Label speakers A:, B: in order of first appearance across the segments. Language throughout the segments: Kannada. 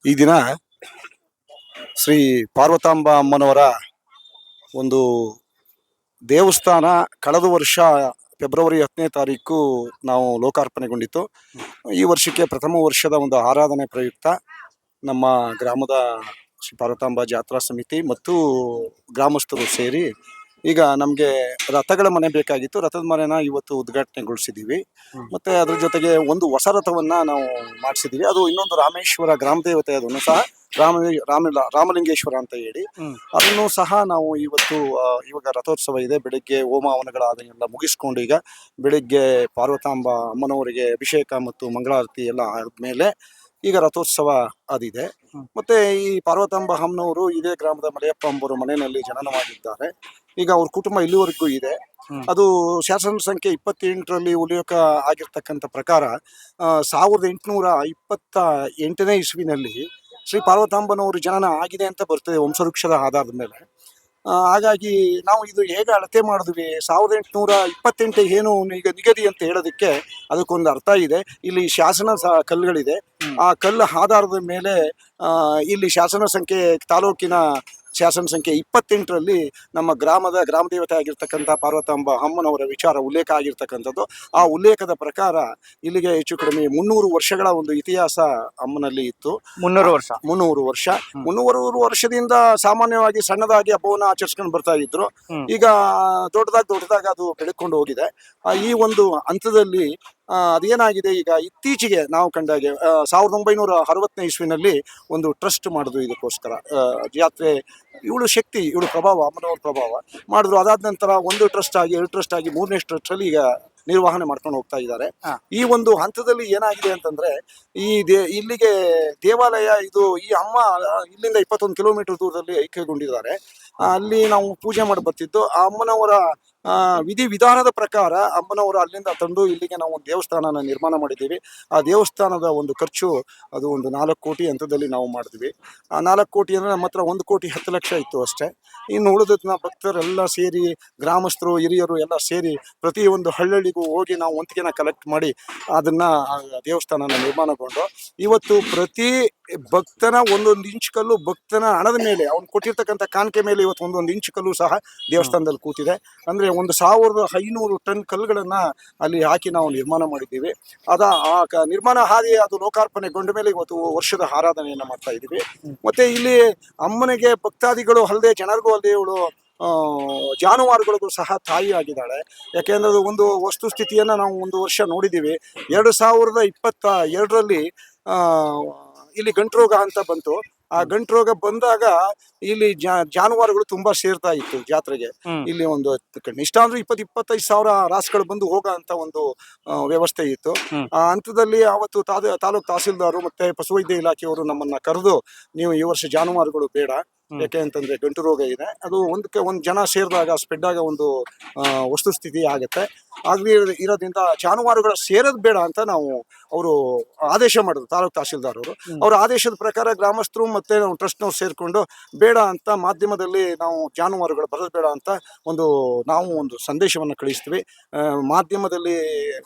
A: ಈ ದಿನ ಶ್ರೀ ಪಾರ್ವತಾಂಬ ಅಮ್ಮನವರ ಒಂದು ದೇವಸ್ಥಾನ ಕಳೆದ ವರ್ಷ ಫೆಬ್ರವರಿ 10ನೇ ತಾರೀಕು ನಾವು ಲೋಕಾರ್ಪಣೆಗೊಂಡಿತ್ತು. ಈ ವರ್ಷಕ್ಕೆ ಪ್ರಥಮ ವರ್ಷದ ಒಂದು ಆರಾಧನೆ ಪ್ರಯುಕ್ತ ನಮ್ಮ ಗ್ರಾಮದ ಶ್ರೀ ಪಾರ್ವತಾಂಬ ಜಾತ್ರಾ ಸಮಿತಿ ಮತ್ತು ಗ್ರಾಮಸ್ಥರು ಸೇರಿ ಈಗ ನಮಗೆ ರಥಗಳ ಮನೆ ಬೇಕಾಗಿತ್ತು. ರಥದ ಮನೆನ ಇವತ್ತು ಉದ್ಘಾಟನೆಗೊಳಿಸಿದ್ದೀವಿ. ಮತ್ತೆ ಅದ್ರ ಜೊತೆಗೆ ಒಂದು ಹೊಸ ರಥವನ್ನ ನಾವು ಮಾಡಿಸಿದ್ದೀವಿ. ಅದು ಇನ್ನೊಂದು ರಾಮೇಶ್ವರ ಗ್ರಾಮ ದೇವತೆ, ಅದನ್ನು ಸಹ ರಾಮಲಿಂಗೇಶ್ವರ ಅಂತ ಹೇಳಿ ಅದನ್ನು ಸಹ ನಾವು ಇವತ್ತು ಇವಾಗ ರಥೋತ್ಸವ ಇದೆ. ಬೆಳಿಗ್ಗೆ ಹೋಮ ಹವನಗಳಾದನ್ನೆಲ್ಲ ಮುಗಿಸ್ಕೊಂಡು ಈಗ ಬೆಳಿಗ್ಗೆ ಪಾರ್ವತಾಂಬ ಅಮ್ಮನವರಿಗೆ ಅಭಿಷೇಕ ಮತ್ತು ಮಂಗಳಾರತಿ ಎಲ್ಲ ಆದ್ಮೇಲೆ ಈಗ ರಥೋತ್ಸವ ಅದಿದೆ. ಮತ್ತೆ ಈ ಪಾರ್ವತಾಂಬ ಅಮ್ಮನವರು ಇದೇ ಗ್ರಾಮದ ಮಲೆಯಪ್ಪ ಎಂಬುವರ ಮನೆಯಲ್ಲಿ ಜನನವಾಗಿದ್ದಾರೆ. ಈಗ ಅವ್ರ ಕುಟುಂಬ ಇಲ್ಲಿವರೆಗೂ ಇದೆ. ಅದು ಶಾಸನ ಸಂಖ್ಯೆ 28ರಲ್ಲಿ ಉಲ್ಲೇಖ ಆಗಿರ್ತಕ್ಕಂಥ ಪ್ರಕಾರ 1828ನೇ ಇಸ್ವಿನಲ್ಲಿ ಶ್ರೀ ಪಾರ್ವತಾಂಬನವರು ಜನನ ಆಗಿದೆ ಅಂತ ಬರ್ತದೆ ವಂಶವೃಕ್ಷದ ಆಧಾರದ ಮೇಲೆ. ಹಾಗಾಗಿ ನಾವು ಇದು ಹೇಗೆ ಅಳತೆ ಮಾಡಿದ್ವಿ, 1828 ಏನು ಈಗ ನಿಗದಿ ಅಂತ ಹೇಳೋದಕ್ಕೆ ಅದಕ್ಕೊಂದು ಅರ್ಥ ಇದೆ. ಇಲ್ಲಿ ಶಾಸನ ಕಲ್ಲುಗಳಿದೆ. ಆ ಕಲ್ಲು ಆಧಾರದ ಮೇಲೆ ಇಲ್ಲಿ ಶಾಸನ ಸಂಖ್ಯೆ ತಾಲೂಕಿನ ಶಾಸನ ಸಂಖ್ಯೆ 28ರಲ್ಲಿ ನಮ್ಮ ಗ್ರಾಮ ದೇವತೆ ಆಗಿರ್ತಕ್ಕಂಥ ಪಾರ್ವತಾಂಬ ಅಮ್ಮನವರ ವಿಚಾರ ಉಲ್ಲೇಖ ಆಗಿರ್ತಕ್ಕಂಥದ್ದು. ಆ ಉಲ್ಲೇಖದ ಪ್ರಕಾರ ಇಲ್ಲಿಗೆ ಹೆಚ್ಚು ಕಡಿಮೆ 300 ವರ್ಷಗಳ ಒಂದು ಇತಿಹಾಸ ಅಮ್ಮನಲ್ಲಿ ಇತ್ತು. 300 ವರ್ಷದಿಂದ ಸಾಮಾನ್ಯವಾಗಿ ಸಣ್ಣದಾಗಿ ಹಬ್ಬವನ್ನ ಆಚರಿಸ್ಕೊಂಡು ಬರ್ತಾ ಇದ್ರು. ಈಗ ದೊಡ್ಡದಾಗಿ ಅದು ಬೆಳಕೊಂಡು ಹೋಗಿದೆ. ಈ ಒಂದು ಹಂತದಲ್ಲಿ ಅದೇನಾಗಿದೆ, ಈಗ ಇತ್ತೀಚೆಗೆ ನಾವು ಕಂಡಾಗೆ 1960ನೇ ಇಸ್ವಿನಲ್ಲಿ ಒಂದು ಟ್ರಸ್ಟ್ ಮಾಡಿದ್ರು ಇದಕ್ಕೋಸ್ಕರ. ಜಾತ್ರೆ ಇವಳು ಶಕ್ತಿ, ಇವಳು ಪ್ರಭಾವ, ಅಮ್ಮನವ್ರ ಪ್ರಭಾವ ಮಾಡಿದ್ರು. ಅದಾದ ನಂತರ ಒಂದು ಟ್ರಸ್ಟ್ ಆಗಿ 2 ಟ್ರಸ್ಟ್ ಆಗಿ 3ನೇ ಟ್ರಸ್ಟ್ ಅಲ್ಲಿ ಈಗ ನಿರ್ವಹಣೆ ಮಾಡ್ಕೊಂಡು ಹೋಗ್ತಾ ಇದ್ದಾರೆ. ಈ ಒಂದು ಹಂತದಲ್ಲಿ ಏನಾಗಿದೆ ಅಂತಂದ್ರೆ ಇಲ್ಲಿಗೆ ದೇವಾಲಯ ಇದು ಈ ಅಮ್ಮ ಇಲ್ಲಿಂದ 21 ಕಿಲೋಮೀಟರ್ ದೂರದಲ್ಲಿ ಐಕ್ಯಗೊಂಡಿದ್ದಾರೆ. ಅಲ್ಲಿ ನಾವು ಪೂಜೆ ಮಾಡಿ ಬರ್ತಿದ್ದು. ಆ ಅಮ್ಮನವರ ವಿಧಾನದ ಪ್ರಕಾರ ಅಮ್ಮನವರು ಅಲ್ಲಿಂದ ತಂದು ಇಲ್ಲಿಗೆ ನಾವು ಒಂದು ದೇವಸ್ಥಾನನ ನಿರ್ಮಾಣ ಮಾಡಿದ್ದೀವಿ. ಆ ದೇವಸ್ಥಾನದ ಒಂದು ಖರ್ಚು ಅದು ಒಂದು 4 ಕೋಟಿ ಹಂತದಲ್ಲಿ ನಾವು ಮಾಡಿದ್ವಿ. ಆ 4 ಕೋಟಿ ಅಂದರೆ ನಮ್ಮ ಹತ್ರ 1,10,00,000 ಇತ್ತು ಅಷ್ಟೇ. ಇನ್ನು ಉಳಿದದನ್ನ ಭಕ್ತರೆಲ್ಲ ಸೇರಿ, ಗ್ರಾಮಸ್ಥರು ಹಿರಿಯರು ಎಲ್ಲ ಸೇರಿ ಪ್ರತಿಯೊಂದು ಹಳ್ಳಿಗೂ ಹೋಗಿ ನಾವು ಒಂತಿಗೆನ ಕಲೆಕ್ಟ್ ಮಾಡಿ ಅದನ್ನ ದೇವಸ್ಥಾನನ ನಿರ್ಮಾಣಗೊಂಡು ಇವತ್ತು ಪ್ರತಿ ಭಕ್ತನ ಒಂದೊಂದು ಇಂಚು ಕಲ್ಲು, ಭಕ್ತನ ಹಣದ ಮೇಲೆ ಅವ್ನು ಕೊಟ್ಟಿರ್ತಕ್ಕಂಥ ಕಾಣಿಕೆ ಮೇಲೆ ಇವತ್ತು ಒಂದೊಂದು ಇಂಚು ಕಲ್ಲು ಸಹ ದೇವಸ್ಥಾನದಲ್ಲಿ ಕೂತಿದೆ. ಅಂದರೆ 1,500 ಟನ್ ಕಲ್ಲುಗಳನ್ನ ಅಲ್ಲಿ ಹಾಕಿ ನಾವು ನಿರ್ಮಾಣ ಮಾಡಿದ್ದೀವಿ. ನಿರ್ಮಾಣ ಹಾದಿ ಅದು ಲೋಕಾರ್ಪಣೆಗೊಂಡ ಮೇಲೆ ಇವತ್ತು ವರ್ಷದ ಆರಾಧನೆಯನ್ನ ಮಾಡ್ತಾ ಇದ್ದೀವಿ. ಮತ್ತೆ ಇಲ್ಲಿ ಅಮ್ಮನಿಗೆ ಭಕ್ತಾದಿಗಳು ಅಲ್ಲದೆ, ಜನರಿಗೂ ಅಲ್ಲದೆ, ಇವಳು ಜಾನುವಾರುಗಳಿಗೂ ಸಹ ತಾಯಿ ಆಗಿದ್ದಾಳೆ. ಯಾಕೆಂದ್ರೆ ಒಂದು ವಸ್ತು ಸ್ಥಿತಿಯನ್ನ ನಾವು ಒಂದು ವರ್ಷ ನೋಡಿದ್ದೀವಿ. 2022ರಲ್ಲಿ ಇಲ್ಲಿ ಗಂಟು ಅಂತ ಬಂತು. ಆ ಗಂಟು ರೋಗ ಬಂದಾಗ ಇಲ್ಲಿ ಜಾನುವಾರುಗಳು ತುಂಬಾ ಸೇರ್ತಾ ಇತ್ತು ಜಾತ್ರೆಗೆ. ಇಲ್ಲಿ ಒಂದು ಕನಿಷ್ಠ ಅಂದ್ರೆ 20-25 ಸಾವಿರ ರಾಸುಗಳು ಬಂದು ಹೋಗೋ ಅಂತ ಒಂದು ವ್ಯವಸ್ಥೆ ಇತ್ತು. ಆ ಹಂತದಲ್ಲಿ ಅವತ್ತು ತಾಲೂಕು ತಹಸೀಲ್ದಾರು ಮತ್ತೆ ಪಶುವೈದ್ಯ ಇಲಾಖೆಯವರು ನಮ್ಮನ್ನ ಕರೆದು, ನೀವು ಈ ವರ್ಷ ಜಾನುವಾರುಗಳು ಬೇಡ, ಯಾಕೆ ಅಂತಂದ್ರೆ ಗಂಟು ರೋಗ ಇದೆ, ಅದು ಒಂದು ಜನ ಸೇರಿದಾಗ ಸ್ಪ್ರೆಡ್ ಆಗ ಒಂದು ವಸ್ತುಸ್ಥಿತಿ ಆಗುತ್ತೆ. ಆಗ್ಲಿ ಇರೋದ್ರಿಂದ ಜಾನುವಾರುಗಳ ಸೇರೋದು ಬೇಡ ಅಂತ ಅವರು ಆದೇಶ ಮಾಡಿದ್ರು. ತಾಲೂಕು ತಹಸೀಲ್ದಾರ್ ಅವರು ಅವರ ಆದೇಶದ ಪ್ರಕಾರ ಗ್ರಾಮಸ್ಥರು ಮತ್ತೆ ನಾವು ಟ್ರಸ್ಟ್ನವ್ರು ಸೇರ್ಕೊಂಡು ಬೇಡ ಅಂತ ಮಾಧ್ಯಮದಲ್ಲಿ ನಾವು ಜಾನುವಾರುಗಳು ಬರೋದು ಬೇಡ ಅಂತ ನಾವು ಒಂದು ಸಂದೇಶವನ್ನು ಕಳಿಸ್ತೀವಿ. ಮಾಧ್ಯಮದಲ್ಲಿ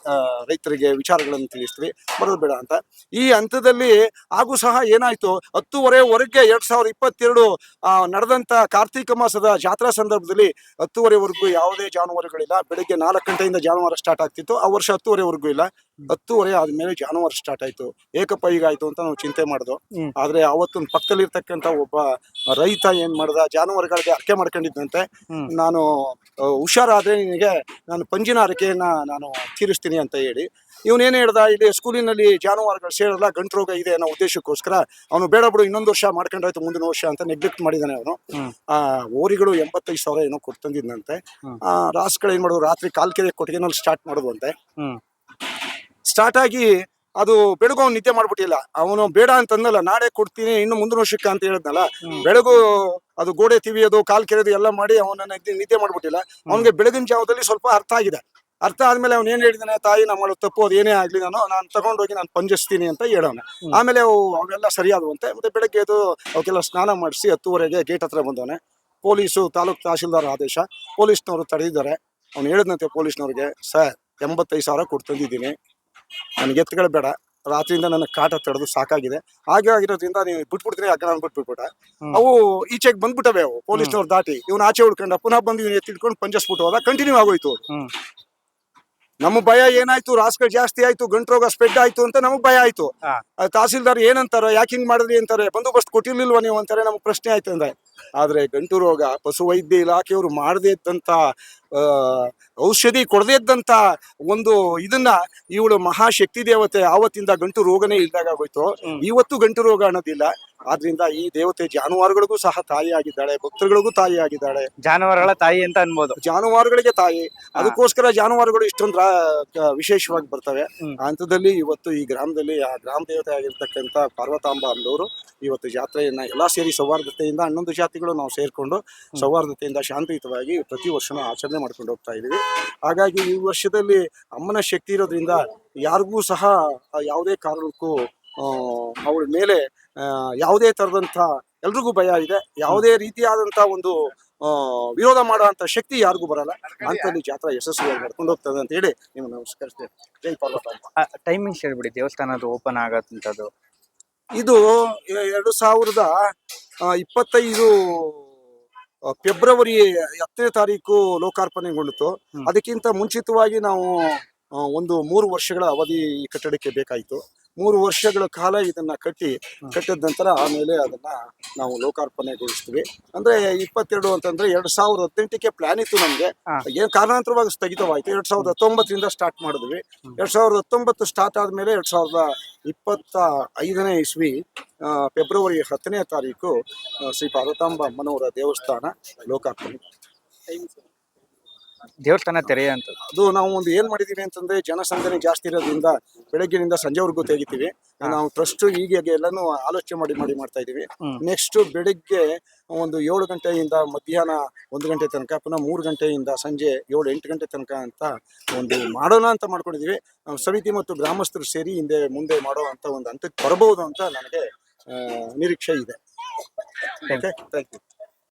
A: ರೈತರಿಗೆ ವಿಚಾರಗಳನ್ನು ತಿಳಿಸ್ತೀವಿ, ಬರೋದು ಬೇಡ ಅಂತ. ಈ ಹಂತದಲ್ಲಿ ಹಾಗೂ ಸಹ ಏನಾಯ್ತು, 10:30ವರೆಗೆ 2022 ನಡೆದಂತ ಕಾರ್ತಿಕ ಮಾಸದ ಜಾತ್ರಾ ಸಂದರ್ಭದಲ್ಲಿ 10:30ವರೆಗೂ ಯಾವುದೇ ಜಾನುವಾರುಗಳಿಲ್ಲ. ಬೆಳಿಗ್ಗೆ 4 ಗಂಟೆಯಿಂದ ಜಾನುವಾರು ಸ್ಟಾರ್ಟ್ ಆಗ್ತಿತ್ತು. ಆ ವರ್ಷ 10:30ವರೆಗೂ ಇಲ್ಲ. 10:30 ಆದ್ಮೇಲೆ ಜಾನುವಾರು ಸ್ಟಾರ್ಟ್ ಆಯ್ತು. ಏಕಪ್ಪ ಹೀಗಾಯ್ತು ಅಂತ ನಾವು ಚಿಂತೆ ಮಾಡಿದ್ವು. ಆದ್ರೆ ಅವತ್ತು ಪಕ್ಕದಲ್ಲಿರ್ತಕ್ಕಂಥ ಒಬ್ಬ ರೈತ ಏನ್ ಮಾಡ್ದ, ಜಾನುವಾರುಗಳಿಗೆ ಅರ್ಕೆ ಮಾಡ್ಕೊಂಡಿದ್ದಂತೆ. ನಾನು ಹುಷಾರಾದ್ರೆ ನಿನಗೆ ನಾನು ಪಂಜಿನ ಅರಕೆಯನ್ನ ನಾನು ತೀರಿಸ್ತೀನಿ ಅಂತ ಹೇಳಿ ಇವನೇನ್ ಹೇಳ್ದ, ಇಲ್ಲಿ ಸ್ಕೂಲಿನಲ್ಲಿ ಜಾನುವಾರುಗಳು ಸೇರಲ್ಲ, ಗಂಟು ರೋಗ ಇದೆ ಅನ್ನೋ ಉದ್ದೇಶಕ್ಕೋಸ್ಕರ ಅವನು ಬೇಡ ಬಿಡು, ಇನ್ನೊಂದು ವರ್ಷ ಮಾಡ್ಕೊಂಡ್ರಾಯ್ತು ಮುಂದಿನ ವರ್ಷ ಅಂತ ನೆಗ್ಲೆಕ್ಟ್ ಮಾಡಿದಾನೆ ಅವನು. ಓರಿಗಳು 85,000 ಏನೋ ಕೊಡ್ತಂದಿದ್ದಂತೆ. ರಾಸುಗಳು ಏನ್ ಮಾಡೋದು, ರಾತ್ರಿ ಕಾಲ್ಕೆರೆ ಕೊಟ್ಟಿಗೆನಲ್ಲಿ ಸ್ಟಾರ್ಟ್ ಮಾಡೋದಂತೆ. ಸ್ಟಾರ್ಟ್ ಆಗಿ ಅದು ಬೆಳಗು ಅವ್ನು ನಿದ್ದೆ ಮಾಡ್ಬಿಟ್ಟಿಲ್ಲ. ಅವನು ಬೇಡ ಅಂತಂದಲ್ಲ, ನಾಳೆ ಕೊಡ್ತೀನಿ ಇನ್ನು ಮುಂದಿನ ವರ್ಷಕ್ಕೆ ಅಂತ ಹೇಳಿದ್ನಲ್ಲ. ಬೆಳಗು ಅದು ಗೋಡೆ ತಿವಿಯೋದು, ಕಾಲ್ ಕೆರೆದು ಎಲ್ಲ ಮಾಡಿ ಅವನನ್ನ ನಿದ್ದೆ ಮಾಡ್ಬಿಟ್ಟಿಲ್ಲ. ಅವನಿಗೆ ಬೆಳಗಿನ ಜಾವದಲ್ಲಿ ಸ್ವಲ್ಪ ಅರ್ಥ ಆಗಿದೆ. ಅರ್ಥ ಆದ್ಮೇಲೆ ಅವ್ನು ಏನ್ ಹೇಳಿದಾನೆ, ತಾಯಿ ನಮ್ಮ ಮಾಡೋದು ತಪ್ಪು, ಅದು ಏನೇ ಆಗ್ಲಿ ನಾನು ತಗೊಂಡೋಗಿ ನಾನು ಪಂಜಿಸ್ತೀನಿ ಅಂತ ಹೇಳೋನೆ. ಆಮೇಲೆ ಅವೆಲ್ಲ ಸರಿಯಾದವಂತೆ. ಮತ್ತೆ ಬೆಳಗ್ಗೆ ಅದು ಅವಕ್ಕೆಲ್ಲ ಸ್ನಾನ ಮಾಡಿಸಿ 10:30ಗೆ ಗೇಟ್ ಹತ್ರ ಬಂದವನೆ. ಪೊಲೀಸು ತಾಲೂಕು ತಹಸೀಲ್ದಾರ್ ಆದೇಶ, ಪೊಲೀಸ್ನವರು ತಡೆದಿದ್ದಾರೆ. ಅವ್ನು ಹೇಳಿದ್ನಂತೆ ಪೊಲೀಸ್ನವ್ರಿಗೆ, ಸರ್ 85,000 ಕೊಡ್ತಂದಿದ್ದೀನಿ, ನನಗೆ ಎತ್ತುಗಳು ಬೇಡ, ರಾತ್ರಿಯಿಂದ ನನ್ನ ಕಾಟ ತಡೆದು ಸಾಕಾಗಿದೆ. ಹಾಗೆ ಆಗಿರೋದ್ರಿಂದ ನೀವು ಬಿಟ್ಬಿಡ್ತೀನಿ ಯಾಕೆ ನಾನು ಬಿಟ್ಬಿಟ್ಟ. ಅವು ಈಚೆಗೆ ಬಂದ್ಬಿಟ್ಟವೆ, ಅವು ಪೊಲೀಸ್ನವ್ರು ದಾಟಿ ಇವನು ಆಚೆ ಹುಡ್ಕೊಂಡ ಪುನಃ ಬಂದು ಇವನು ಎತ್ತಿಡ್ಕೊಂಡು ಪಂಜಸ್ಬಿಟ್ಟು ಹೋದ. ಕಂಟಿನ್ಯೂ ಆಗೋಯ್ತು. ನಮ್ಮ ಭಯ ಏನಾಯ್ತು, ರಾಸ್ಗಳು ಜಾಸ್ತಿ ಆಯ್ತು, ಗಂಟು ರೋಗ ಸ್ಪ್ರೆಡ್ ಆಯ್ತು ಅಂತ ನಮಗ್ ಭಯ ಆಯ್ತು. ತಹಸೀಲ್ದಾರ್ ಏನಂತಾರ, ಯಾಕೆ ಹಿಂಗ್ ಮಾಡಿದ್ರಿ ಅಂತಾರೆ, ಬಂದೋಬಸ್ತ್ ಕೊಟ್ಟಿರ್ಲಿಲ್ವಾ ನೀವು ಅಂತಾರೆ, ನಮ್ಗೆ ಪ್ರಶ್ನೆ ಆಯ್ತು ಅಂದ್ರೆ. ಆದ್ರೆ ಗಂಟು ರೋಗ ಪಶು ವೈದ್ಯ ಇಲಾಖೆಯವರು ಮಾಡದೇ ಇದ್ದಂತ ಔಷಧಿ ಕೊಡದೇ ಇದ್ದಂತ ಒಂದು ಇದನ್ನ ಇವಳು ಮಹಾಶಕ್ತಿ ದೇವತೆ ಆವತ್ತಿಂದ ಗಂಟು ರೋಗನೇ ಇಲ್ದಾಗ ಆಗೋಯ್ತು. ಇವತ್ತು ಗಂಟು ರೋಗ ಅನ್ನೋದಿಲ್ಲ. ಆದ್ರಿಂದ ಈ ದೇವತೆ ಜಾನುವಾರುಗಳಿಗೂ ಸಹ ತಾಯಿ ಆಗಿದ್ದಾಳೆ, ಭಕ್ತರುಗಳಿಗೂ ತಾಯಿ ಆಗಿದ್ದಾಳೆ.
B: ಜಾನುವಾರುಗಳ ತಾಯಿ ಅಂತ ಅನ್ಬೋದು.
A: ಜಾನುವಾರುಗಳಿಗೆ ತಾಯಿ, ಅದಕ್ಕೋಸ್ಕರ ಜಾನುವಾರುಗಳು ಇಷ್ಟೊಂದು ವಿಶೇಷವಾಗಿ ಬರ್ತವೆ. ಆ ಹಂತದಲ್ಲಿ ಇವತ್ತು ಈ ಗ್ರಾಮದಲ್ಲಿ ಆ ಗ್ರಾಮ ದೇವತೆ ಆಗಿರ್ತಕ್ಕಂಥ ಪಾರ್ವತಾಂಬ ಅಂದವರು ಇವತ್ತು ಜಾತ್ರೆಯನ್ನ ಎಲ್ಲಾ ಸೇರಿ ಸೌಹಾರ್ದತೆಯಿಂದ 11 ಜಾತಿಗಳು ನಾವು ಸೇರ್ಕೊಂಡು ಸೌಹಾರ್ದತೆಯಿಂದ ಶಾಂತಿಯುತವಾಗಿ ಪ್ರತಿ ವರ್ಷನೂ ಆಚರಣೆ ಮಾಡ್ಕೊಂಡು ಹೋಗ್ತಾ ಇದೀವಿ. ಹಾಗಾಗಿ ಈ ವರ್ಷದಲ್ಲಿ ಅಮ್ಮನ ಶಕ್ತಿ ಇರೋದ್ರಿಂದ ಯಾರಿಗೂ ಸಹ ಯಾವುದೇ ಕಾರಣಕ್ಕೂ ಅವಳ ಮೇಲೆ ಯಾವುದೇ ತರದಂತ ಎಲ್ರಿಗೂ ಭಯ ಇದೆ. ಯಾವುದೇ ರೀತಿಯಾದಂತ ಒಂದು ವಿರೋಧ ಮಾಡುವಂತ ಶಕ್ತಿ ಯಾರಿಗೂ ಬರಲ್ಲ. ಅಂತಲ್ಲಿ ಜಾತ್ರೆ ಯಶಸ್ವಿಯಾಗಿ ನಡ್ಕೊಂಡು ಹೋಗ್ತದೆ ಅಂತ ಹೇಳಿ ನಿಮ್ಗೆ ನಮಸ್ಕರಿಸ್ತೇನೆ. ಜೈ ಪಾರ್ವತಮ್ಮ.
B: ಟೈಮಿಂಗ್ಸ್ ಹೇಳ್ಬಿಡಿ, ದೇವಸ್ಥಾನದ ಓಪನ್ ಆಗತ್ತಂತದ್ದು.
A: ಇದು 2025 ಫೆಬ್ರವರಿ 10ನೇ ತಾರೀಕು ಲೋಕಾರ್ಪಣೆಗೊಂಡಿತು. ಅದಕ್ಕಿಂತ ಮುಂಚಿತವಾಗಿ ನಾವು ಒಂದು 3 ವರ್ಷಗಳ ಅವಧಿ ಈ ಕಟ್ಟಡಕ್ಕೆ ಬೇಕಾಯಿತು. 3 ವರ್ಷಗಳ ಕಾಲ ಇದನ್ನ ಕಟ್ಟಿದ ನಂತರ ಆಮೇಲೆ ಅದನ್ನ ನಾವು ಲೋಕಾರ್ಪಣೆಗೊಳಿಸ್ತೀವಿ. ಅಂದ್ರೆ 22 ಅಂತಂದ್ರೆ 2018ಕ್ಕೆ ಪ್ಲಾನ್ ಇತ್ತು ನಮ್ಗೆ. ಏನ್ ಕಾರಣಾಂತರವಾಗಿ ಸ್ಥಗಿತವಾಯ್ತು. 2019ರಿಂದ ಸ್ಟಾರ್ಟ್ ಮಾಡಿದ್ವಿ. 2019 ಸ್ಟಾರ್ಟ್ ಆದ್ಮೇಲೆ 2025ನೇ ಇಸ್ವಿ ಫೆಬ್ರವರಿ 10ನೇ ತಾರೀಕು ಶ್ರೀ ಪಾರ್ವತಾಂಬ ಅಮ್ಮನವರ ದೇವಸ್ಥಾನ ಲೋಕಾರ್ಪಣೆ.
B: ದೇವಸ್ಥಾನ ತೆರೆಯ ಅಂತ
A: ಅದು ನಾವು ಒಂದು ಏನ್ ಮಾಡಿದೀವಿ ಅಂತಂದ್ರೆ, ಜನಸಂದಣಿ ಜಾಸ್ತಿ ಇರೋದ್ರಿಂದ ಬೆಳಗ್ಗಿನಿಂದ ಸಂಜೆವರೆಗೂ ತೆಗಿತೀವಿ ನಾವು. ಟ್ರಸ್ಟ್ ಹೀಗೆ ಎಲ್ಲಾನು ಆಲೋಚನೆ ಮಾಡಿ ಮಾಡ್ತಾ ಇದೀವಿ. ನೆಕ್ಸ್ಟ್ ಬೆಳಿಗ್ಗೆ ಒಂದು 7 ಗಂಟೆಯಿಂದ ಮಧ್ಯಾಹ್ನ 1 ಗಂಟೆ ತನಕ, ಪುನಃ 3 ಗಂಟೆಯಿಂದ ಸಂಜೆ 7-8 ಗಂಟೆ ತನಕ ಅಂತ ಒಂದು ಮಾಡೋಣ ಅಂತ ಮಾಡ್ಕೊಂಡಿದೀವಿ. ಸಮಿತಿ ಮತ್ತು ಗ್ರಾಮಸ್ಥರು ಸೇರಿ ಮುಂದೆ ಮಾಡೋ ಅಂತ ಒಂದು ಹಂತಕ್ಕೆ ಬರಬಹುದು ಅಂತ ನನಗೆ ನಿರೀಕ್ಷೆ ಇದೆ. Thank you.